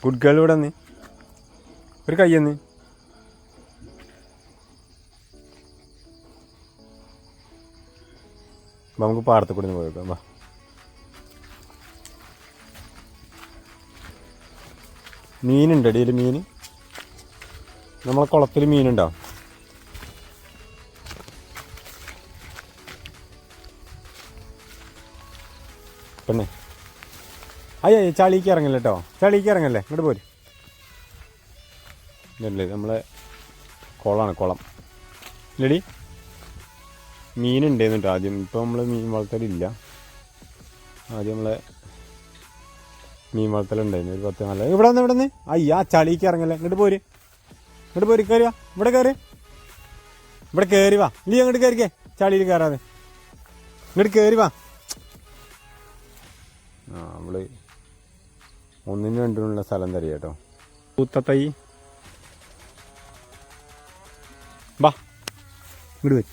Good girl ഇവിടെ വന്ന് ഒരു കയ്യെന്ന്. നമുക്ക് പാടത്ത് കൂടി പോയി നോക്കാം. വാ, മീനുണ്ട് അടിയിൽ. മീൻ നമ്മളെ കുളത്തിൽ മീനുണ്ടാവും. പിന്നെ അയ്യ ചളിക്ക് ഇറങ്ങല്ലേ കേട്ടോ, ചളിക്ക് ഇറങ്ങല്ലേ, ഇങ്ങോട്ട് പോര്. ഇതല്ലേ നമ്മളെ കുളമാണ്, കുളം ഇല്ലടി. മീനുണ്ടായിരുന്നു കേട്ടോ ആദ്യം. ഇപ്പോൾ നമ്മൾ മീൻ വളർത്തലില്ല. ആദ്യം നമ്മളെ മീൻ വളർത്തലുണ്ടായിരുന്നു ഒരു 10-4. ഇവിടെ നിന്ന് അയ്യാ ചളിക്ക് ഇറങ്ങല്ലേ, ഇങ്ങോട്ട് പോര്, ഇങ്ങോട്ട് പോര്. കയറി വാ, ഇവിടെ കയറി, ഇവിടെ കയറി വാ. നീ അങ്ങോട്ട് കയറിക്കേ, ചളിയിൽ കയറാതെ ഇങ്ങോട്ട് കയറി വാ. നമ്മള് ഒന്നിനും രണ്ടിനുള്ള സ്ഥലം തരിക കേട്ടോ. പൂത്തത്തൈ ബാ, ഇങ്ങോട്ട് വരും.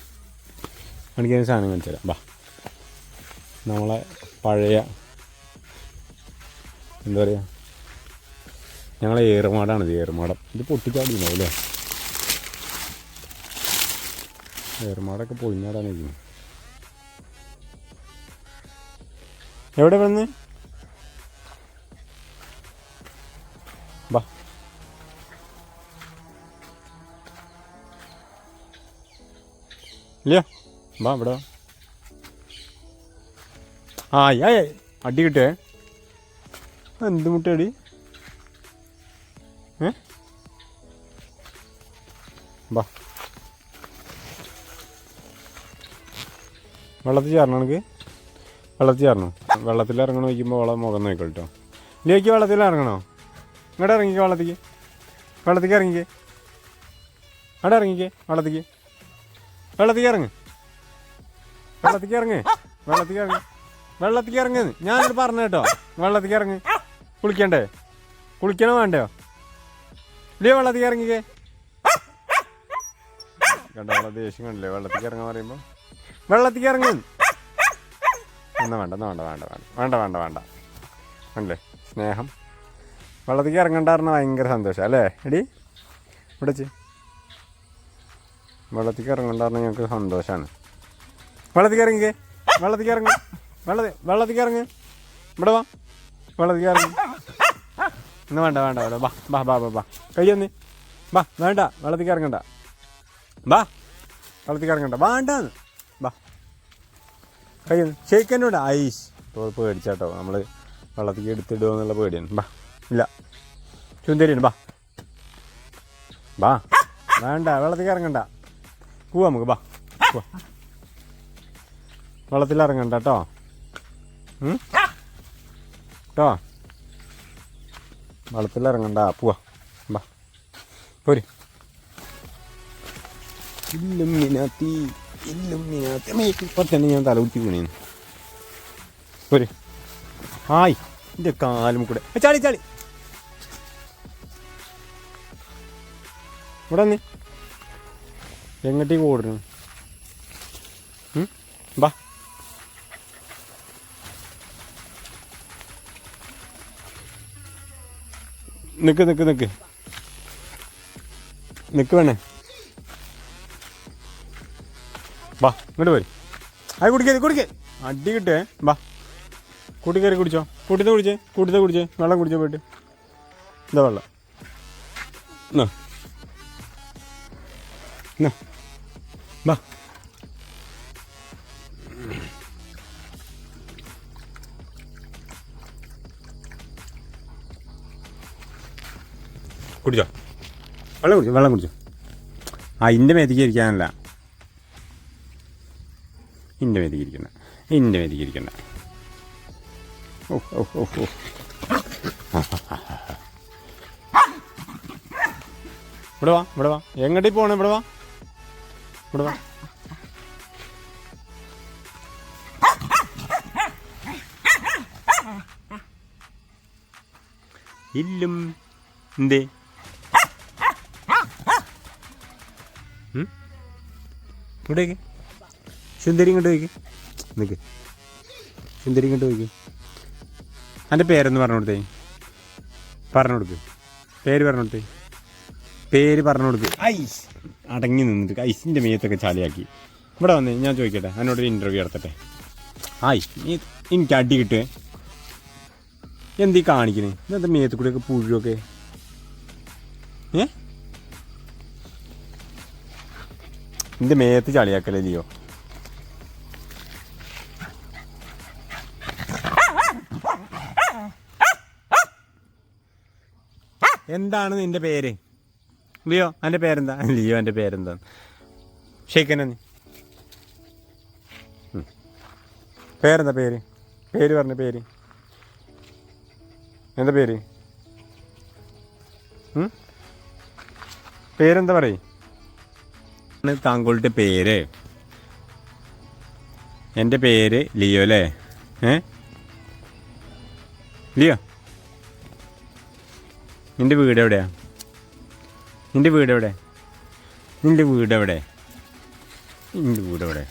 എനിക്ക് സാധനം കാണിച്ചു തരാം. ബാ, നമ്മളെ പഴയ എന്താ പറയുക, ഞങ്ങളെ ഏറുമാടാണിത്. ഏറുമാടം ഇത് പൊട്ടിച്ചാടിയുണ്ടാവും അല്ലേ? ഏറുമാടൊക്കെ പൊളിഞ്ഞാടാനിരിക്കുന്നു. എവിടെ വന്ന് ബാ, ഇല്ല ബാ ഇവിടെ. ആയി അടി കിട്ടേ. എന്ത് മുട്ടടി? ബാ, വെള്ളത്തിൽ ചേരണം. എനിക്ക് വെള്ളത്തിൽ ചേരണം. വെള്ളത്തിൽ ഇറങ്ങണം നോക്കുമ്പോൾ അവളെ മുഖം നോക്കണം കേട്ടോ. ഇല്ലേക്ക് വെള്ളത്തിൽ ഇറങ്ങണോ? ഇങ്ങോട്ട് ഇറങ്ങിക്കോ, വെള്ളത്തേക്ക്. വെള്ളത്തേക്ക് ഇറങ്ങിക്കേ, അവിടെ ഇറങ്ങിക്കേ. വെള്ളത്തേക്ക് ഇറങ്ങ്, വെള്ളത്തേക്ക് ഇറങ്ങ്, വെള്ളത്തേക്ക് ഇറങ്ങ്, വെള്ളത്തേക്ക് ഇറങ്ങ്. ഞാനിത് പറഞ്ഞു കേട്ടോ, വെള്ളത്തേക്ക് ഇറങ്ങ്. കുളിക്കണ്ടേ? കുളിക്കണോ വേണ്ടയോ? ഇല്ലേ വെള്ളത്തേക്ക് ഇറങ്ങിക്കേ. കണ്ടോ അവളെ ദേഷ്യം കണ്ടില്ലേ? വെള്ളത്തേക്ക് ഇറങ്ങാൻ പറയുമ്പോൾ വെള്ളത്തേക്ക് ഇറങ്ങ്. എന്നാ വേണ്ട, എന്നാ വേണ്ട, വേണ്ട വേണ്ട വേണ്ട വേണ്ട വേണ്ട വേണ്ടേ സ്നേഹം. വെള്ളത്തേക്ക് ഇറങ്ങണ്ടായിരുന്ന ഭയങ്കര സന്തോഷം അല്ലേ എടി? ഇവിടെ വെച്ച് വെള്ളത്തേക്ക് ഇറങ്ങണ്ടായിരുന്ന ഞങ്ങൾക്ക് സന്തോഷമാണ്. വെള്ളത്തേക്ക് ഇറങ്ങിക്കേ, വെള്ളത്തേക്ക് ഇറങ്ങ്, വെള്ളത്തേക്ക് ഇറങ്ങ്. ഇവിടെ വാ, വെള്ളത്തേക്ക് ഇറങ്ങി. എന്നാ വേണ്ട വേണ്ട വേണ്ട. ബാ ബാ ബാ ബാ ബാ, കയ്യൊന്ന് ബാ. വേണ്ട, വെള്ളത്തേക്ക് ഇറങ്ങണ്ട. ബാ, വെള്ളത്തേക്ക് ഇറങ്ങണ്ട, വേണ്ടാന്ന്. ബാ, കയ്യൊന്ന് ഷെയ്ക്കന്നൂടെ. ഐസ് ഇപ്പോൾ പേടിച്ചാട്ടോ നമ്മൾ വെള്ളത്തേക്ക് എടുത്തിടുമോ എന്നുള്ള പേടിയാണ്. ബാ, ഇല്ല ചുന്തരിയാണ്. ബാ ബാ, വേണ്ട, വെള്ളത്തേക്ക് ഇറങ്ങണ്ട. പോവാ നമുക്ക്. ബാ പോവാ, വെള്ളത്തിൽ ഇറങ്ങണ്ട കേട്ടോ കേട്ടോ. വെള്ളത്തിൽ ഇറങ്ങണ്ട, പോവാ. ബാ പോര്. ഇല്ലുമിനാത്തി ഇല്ലുമിനാത്തി. ഇപ്പം തന്നെ ഞാൻ തല കുത്തി വീണേന്ന്. പോര്. ഹായ്, എൻ്റെ കാലും കൂടെ ചളി ചളി. ഇവിടെ വന്ന് എങ്ങോട്ടേക്ക് ഓടുന്നു? ബാ, നിക്ക് നിക്ക് നിക്ക് നിക്ക് വേണേ. ബാ ഇങ്ങോട്ട് പോര്. അത് കുടിക്കേ കുടിക്കേ, അടി കിട്ടേ. ബാ കൂട്ടി കയറി കുടിച്ചോ. കൂട്ടിത്തെ കുടിച്ചേ വെള്ളം കുടിച്ചോ പോയിട്ട്. എന്താ വെള്ളം? എന്നാ എന്നാ ബാ. കുടിച്ചോ, വെള്ളം കുടിച്ചോ. ഇൻ്റെ മേത്തേക്ക് ഇരിക്കാനല്ല, ഇൻ്റെ മേത്തേക്ക് ഇരിക്കണ്ട. ഓ ഓ ഓ ഓ, ഇവിടെ വാ. എങ്ങോട്ടേക്ക് പോകണം? ഇവിടെ വാ. ഇല്ലും എന്തേ? ഇങ്ങോട്ടേക്ക് സുന്ദരി, ഇങ്ങോട്ട് പോയിക്ക്. നിൽക്ക് സുന്ദരി, ഇങ്ങോട്ട് പോയിക്ക്. എൻ്റെ പേരെന്ന് പറഞ്ഞു കൊടുത്തേ. പറഞ്ഞു കൊടുക്ക്, പേര് പറഞ്ഞു കൊടുത്ത്, പേര് പറഞ്ഞു കൊടുക്ക്. ഐസ് അടങ്ങി നിന്നിട്ട് ഐസിൻ്റെ മേത്തൊക്കെ ചാലിയാക്കി. ഇവിടെ വന്നേ, ഞാൻ ചോദിക്കട്ടെ, എന്നോടൊരു ഇൻ്റർവ്യൂ നടത്തട്ടെ. ആയി എനിക്ക് അടി കിട്ടുക, എന്തീ കാണിക്കണേ? ഇതെന്താ മേത്ത് കൂടെയൊക്കെ പുഴുവൊക്കെ? എൻ്റെ മേത്ത് ചളിയാക്കല്ലേ ലിയോ? എന്താണ് നിൻ്റെ പേര്? ലിയോ, എൻ്റെ പേരെന്താ? ലിയോ, എൻ്റെ പേരെന്താ? ഷെയ്ക്കനെ പേരെന്താ? പേര് പേര് പറഞ്ഞ പേര് എന്താ? പേര് പേരെന്താ പറയ്? താങ്കളുടെ പേര്? എൻ്റെ പേര് ലിയോ അല്ലേ? ലിയോ, നിൻ്റെ വീട് എവിടെയാ? നിൻ്റെ വീട് എവിടെ? നിൻ്റെ വീട് എവിടെ? നിൻ്റെ വീട് എവിടെ?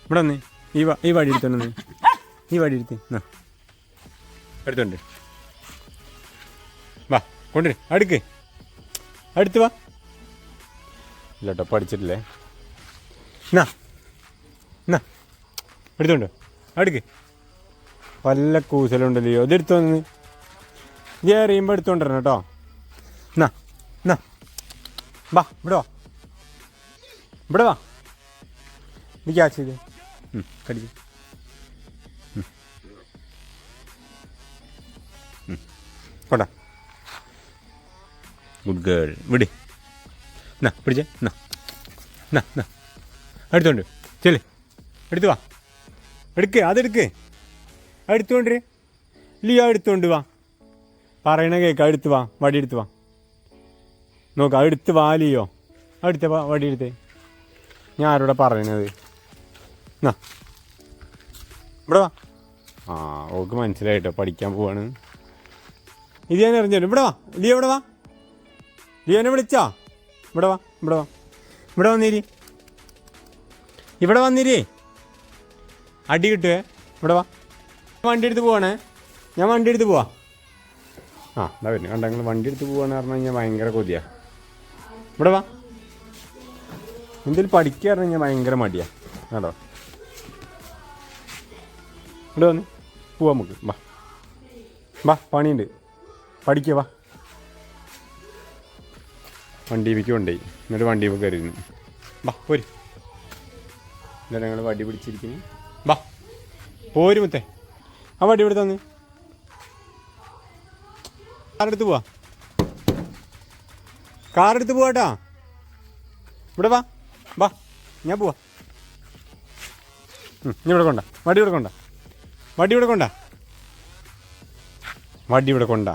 ഇവിടെ വന്നേ, ഈ വടി എടുത്തോണ്ട്, ഈ വടി എടുത്ത് എടുത്തോണ്ട് വാ, കൊണ്ടുവരും. അടുക്ക്, അടുത്ത് വാ. ഇല്ല കേട്ടോ, പഠിച്ചിട്ടില്ലേ. എന്നാ എന്നാ എടുത്തോണ്ട് അടുക്ക്. വല്ല കൂസലുണ്ടല്ലോ. ഇതെടുത്തു വന്ന് ഇത് എറിയുമ്പോൾ എടുത്തോണ്ടിരണം കേട്ടോ. എന്നാ എന്നാ വാ, ഇവിടെ വാ, ഇവിടെ വാ. ഇത് ക്യാച്ച് ചെയ്ത് കടിക്ക്. കൊണ്ടാ, ഗുഡ് ഗേൾ. വിട്. എന്നാ പിടിച്ചേ, എന്നാ എന്നാ എന്നാ എടുത്തോണ്ട് ചെല്, എടുത്തു വാ. എടുക്ക്, അതെടുക്ക്, എടുത്തുകൊണ്ടിര്. ലിയോ എടുത്തോണ്ട് വാ, പറയണ കേൾക്കാം. എടുത്ത് വാ, വടി എടുത്ത് വാ. നോക്കാം, എടുത്ത് വാ ലിയോ. എടുത്ത വാ, വടി എടുത്തേ. ഞാൻ ആരോടെ പറയണത്? എന്നാ ഇവിടെ വാ. ആ, ഓക്ക് മനസ്സിലായിട്ടോ, പഠിക്കാൻ പോവാണ്. ഇത് ഞാൻ അറിഞ്ഞല്ലോ. ഇവിടെ വാ ലിയോ, ഇവിടെ വാ. ലിയോനെ വിളിച്ചാ? ഇവിടെ വാ, ഇവിടെ വാ, ഇവിടെ വന്നിരി, ഇവിടെ വന്നിരി. അടി കിട്ടുവേ. ഇവിടെ വാ. വണ്ടി എടുത്ത് പോവാണേ, ഞാൻ വണ്ടി എടുത്ത് പോവാ. ആ, എന്താ വരുന്നത് കണ്ട? നിങ്ങൾ വണ്ടി എടുത്ത് പോവാന്ന് പറഞ്ഞു കഴിഞ്ഞാൽ ഭയങ്കര കൊതിയാ. ഇവിടെ വാ. എന്തെങ്കിലും പഠിക്കുക പറഞ്ഞു കഴിഞ്ഞാൽ ഭയങ്കര മടിയാ കേട്ടോ. ഇവിടെ വന്ന് പോവാ നമുക്ക്. വാ വാ, പണിയുണ്ട്, പഠിക്കുക. വാ, വണ്ടിയിലേക്ക് കൊണ്ടുപോയി, എന്നിട്ട് വണ്ടിയിൽ കയറിയിരുന്നു. വാ പോര്. എന്നിട്ട് ഞങ്ങൾ വടി പിടിച്ചിരിക്കുന്നു. വാ പോര് മുത്തേ. ആ വടി ഇവിടെ തന്ന് കാറെടുത്ത് പോവാ, കാറെടുത്ത് പോവാട്ടാ. ഇവിടെ വാ, വാ, ഞാൻ പോവാ. ഇനി ഇവിടെ കൊണ്ട, വടി ഇവിടെ കൊണ്ട, വടി ഇവിടെ കൊണ്ട, വടി ഇവിടെ കൊണ്ട,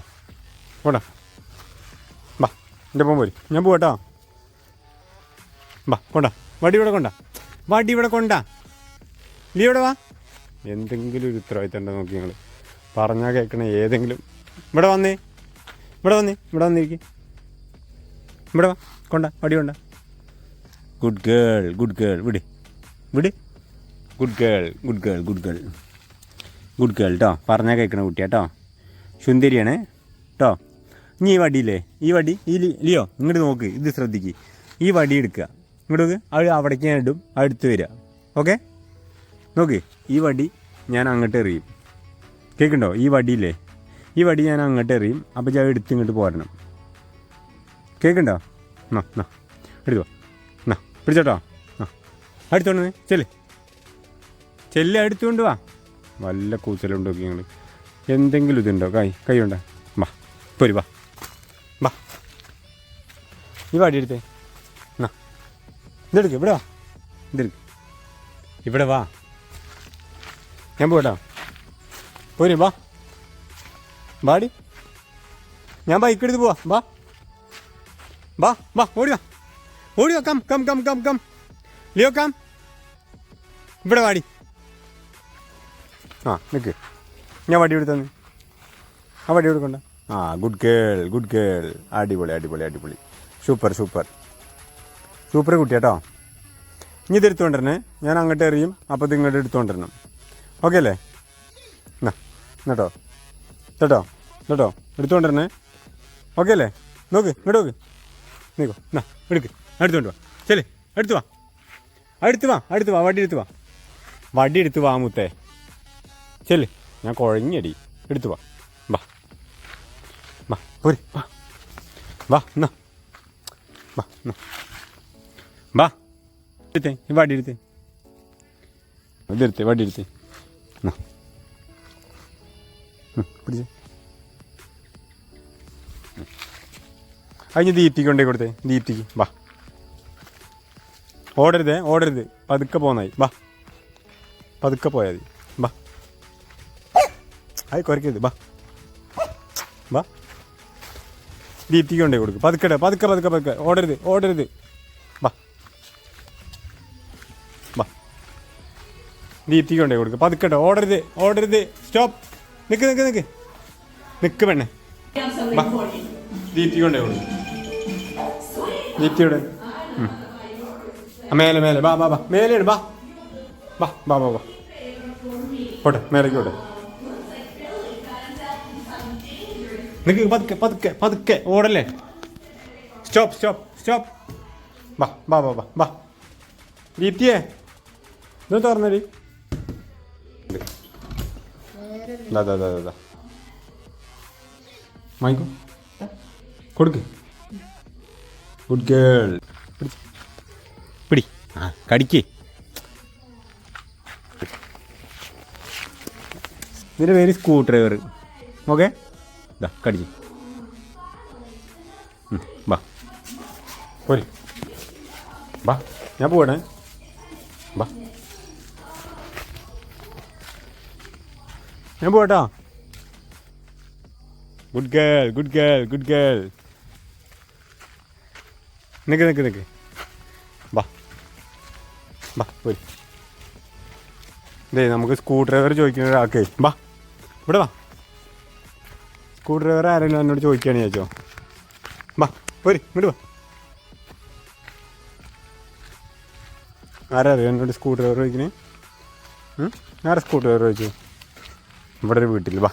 കൊണ്ട. വാ, എൻ്റെ ഒപ്പം പോര്, ഞാൻ പോവാട്ടോ. വാ, കൊണ്ട, വടി ഇവിടെ കൊണ്ട, വടി ഇവിടെ കൊണ്ട. നീ ഇവിടെ വാ. എന്തെങ്കിലും ഒരു ഉത്തരവാദിത്തം ഉണ്ടോ നോക്കി നിങ്ങൾ പറഞ്ഞാൽ കേൾക്കണേ. ഏതെങ്കിലും ഇവിടെ വന്നേ, ഇവിടെ വന്നേ, ഇവിടെ വന്നിരിക്കും. ഇവിടെ വാ, കൊണ്ട, വടി കൊണ്ട. Good girl, good girl. വിട് വിട്. Good girl, good girl, good girl, good girl കേട്ടോ. പറഞ്ഞാൽ കേൾക്കണ കുട്ടിയാ കേട്ടോ. സുന്ദരിയാണ് കേട്ടോ. ഇനി ഈ വടിയില്ലേ, ഈ വടി, ഈ ലിയോ ഇങ്ങോട്ട് നോക്ക്, ഇത് ശ്രദ്ധിക്ക്. ഈ വടി എടുക്കുക, ഇങ്ങോട്ട് നോക്ക്. അത് അവിടേക്ക് ഞാൻ ഇടും, അടുത്ത് വരിക. ഓക്കെ, നോക്ക്. ഈ വടി ഞാൻ അങ്ങോട്ട് എറിയും, കേൾക്കുന്നുണ്ടോ? ഈ വടിയില്ലേ, ഈ വടി ഞാൻ അങ്ങോട്ട് എറിയും. അപ്പോൾ ഞാൻ എടുത്ത് ഇങ്ങോട്ട് പോരണം. കേൾക്കുന്നുണ്ടോ? എന്നാ എന്നാ എടുത്തോ, എന്നാ പിടിച്ചോട്ടോ. ആ, അടുത്തോണ്ട് ചെല്ല്, ചെല്ല്, എടുത്തുകൊണ്ട് വാ. വല്ല കൂച്ചലുണ്ടോ നിങ്ങൾ? എന്തെങ്കിലും ഇതുണ്ടോ? കൈ ഉണ്ടോ? വാ പോര്, വാ വാ. ഈ വടി എടുത്തേ. എന്നാ ഇതെടുക്ക്, ഇവിടെ വാ, ഇതെടുക്ക്, ഇവിടെ വാ. ഞാൻ പോട്ടാ, പോര്, വാ വാടി. ഞാൻ ബൈക്ക് എടുത്ത് പോവാ. വാ വാ വാ, ഓടി വാ, ഓടി വാ. Come come come come come Leo, come. ഇവിടെ വാടി. ആ നിൽക്ക്, ഞാൻ വടി എടുത്തു. ആ വടി എടുക്കണ്ട. ആ, ഗുഡ് ഗേൾ, ഗുഡ് ഗേൾ. അടിപൊളി, അടിപൊളി, അടിപൊളി. സൂപ്പർ സൂപ്പർ സൂപ്പർ കുട്ടി കേട്ടോ. ഇനി ഇത് എടുത്തുകൊണ്ടിരണേ, ഞാൻ അങ്ങോട്ട് എറിയും, അപ്പോൾ ഇത് ഇങ്ങോട്ട് എടുത്തുകൊണ്ടിരണം. ഓക്കെ അല്ലേ? എന്നാ കേട്ടോ കേട്ടോ കേട്ടോ എടുത്തുകൊണ്ടിരണേ. ഓക്കെ അല്ലേ? നോക്ക് ഇങ്ങോട്ട് നോക്ക്, നീക്കോ എന്നാ എടുക്ക്, എടുത്തുകൊണ്ട് വാ. ശരി എടുത്തു വാ, അടുത്ത് വാ വടി എടുത്ത് വാ മുത്തേ. ശരി ഞാൻ കുഴഞ്ഞടി, എടുത്തു വാ, വാ വാ പോര്, വാ വാ എന്നാ വാ എന്നാ വാ എടുത്തേ, വടി എടുത്തേ, വടി എടുത്തേ എന്നാ പിടിച്ചേ. അതിന് ദീപ്തിക്ക് കൊണ്ടേ കൊടുത്തേ, ദീപ്തിക്ക്. വാ ഓടരുത് പതുക്കെ പോന്നായി. വാ പതുക്കെ പോയാൽ മതി. വാ ആയി കുറയ്ക്കരുത്. വാ ദീപ്തിക്ക് കൊണ്ടേ കൊടുക്കും. പതുക്കെ ഓടരുത്. വാ ദീപ്തിക്ക് കൊണ്ടേ കൊടുക്കും. പതുക്കട്ടെ, ഓടരുത്. സ്റ്റോപ്പ്, നിക്ക് പെണ്ണെ. വാ ദീപ്തിക്ക് കൊണ്ടേ കൊടുക്കും. ദീപ്തിയുടെ മേലെ വാ മേലെയാണ്. വാ പോട്ടെ, മേലേക്ക് പോട്ടെ. നിക്ക് പതുക്കെ ഓടല്ലേ. സ്റ്റോപ്പ്. വാ ദീപ്തിയെ ഇതൊന്ന് തുറന്നടി. വാങ്ങിക്കോ, കൊടുക്ക്. Good girl. പിടി, ആ കടിക്ക്. ഇതിൻ്റെ പേര് സ്ക്രൂ ഡ്രൈവർ. ഓക്കെ ഇതാ കടിക്ക്. വാ പോര്, വാ ഞാൻ പോകണേ. വാ ഞാൻ പോകട്ടോ. Good girl. നിക്ക്. വാ പോര്. ഇതേ നമുക്ക് സ്ക്രൂ ഡ്രൈവർ ചോദിക്കുന്ന ഒരാൾക്കേ, വാ ഇവിടെ വാ. സ്ക്രൂ ഡ്രൈവർ ആരെങ്കിലും എന്നോട് ചോദിക്കുകയാണ് ചോദിച്ചോ. വാ പോര്, ഇങ്ങോട്ട് വാ. ആരാ അറിയാം എന്നോട് സ്ക്രൂ ഡ്രൈവർ ചോദിക്കണേ? ആരാ സ്ക്രൂ ഡ്രൈവർ ചോദിച്ചു? ഇവിടെ ഒരു വീട്ടിൽ. വാ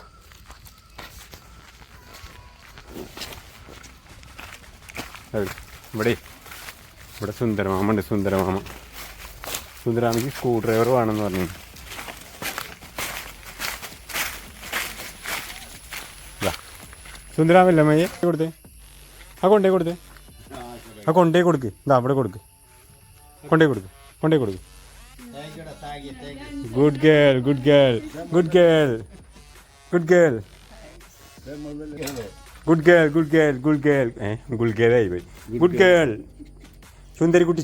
ഇവിടെ സുന്ദരമാമുണ്ട്. സുന്ദരാമയ്ക്ക് സ്ക്രൂ ഡ്രൈവർ വേണമെന്ന് പറഞ്ഞു. സുന്ദരാമല്ലേ മയ്യെ കൊടുത്തേ, ആ കൊണ്ടേ കൊടുക്ക്. ഇതാ അവിടെ കൊടുക്ക്, കൊണ്ടേ കൊടുക്ക്. Good girl.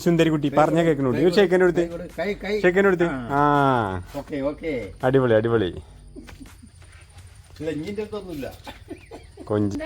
സുന്ദരിക്കുട്ടി പറഞ്ഞ കേൾക്കണോട്ട്. ചെക്കനെടുത്ത്. ആ അടിപൊളി. കൊഞ്ച്